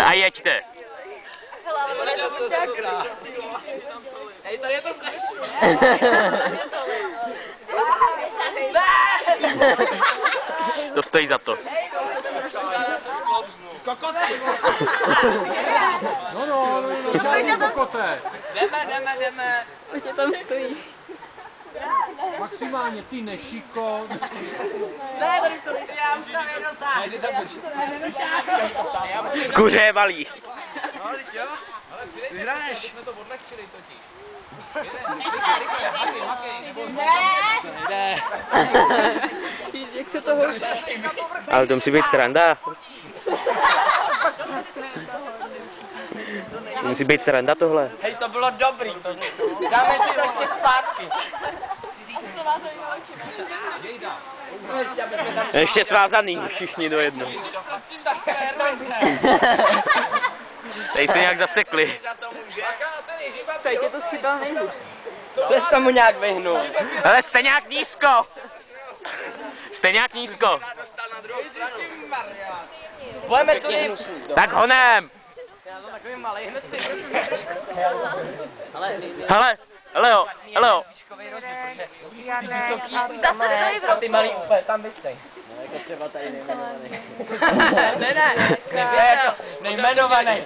A jeďte. Hej, tady je to strašný. To stojí za to. Kokoci. No, žádný kokoce. Jdeme. Už tam stojí. Maximálně ty nešiko. Ne, tady to si já už tam jedno sám. Kuře valí. No, teď jo. Vyhraješ. Jsme to odlehčili totiž. Ne. Jak se to hoří. Ale to musí být sranda. To musí být sranda tohle. Hej, to bylo dobrý. Dáme si to ještě zpátky. Ještě svázaný všichni do jedno. Tady se nějak zasekli. Teď je to schytal nejhůř. Chceš tomu nějak vyhnout? Ale jste nějak nízko. Jste nějak nízko. Budeme tudy. Tak honem. Hele, Leo. Už zase stojí v Ty malý úplně tam vycej. Třeba tady nejmenovaný. Ne, nejmenovaný.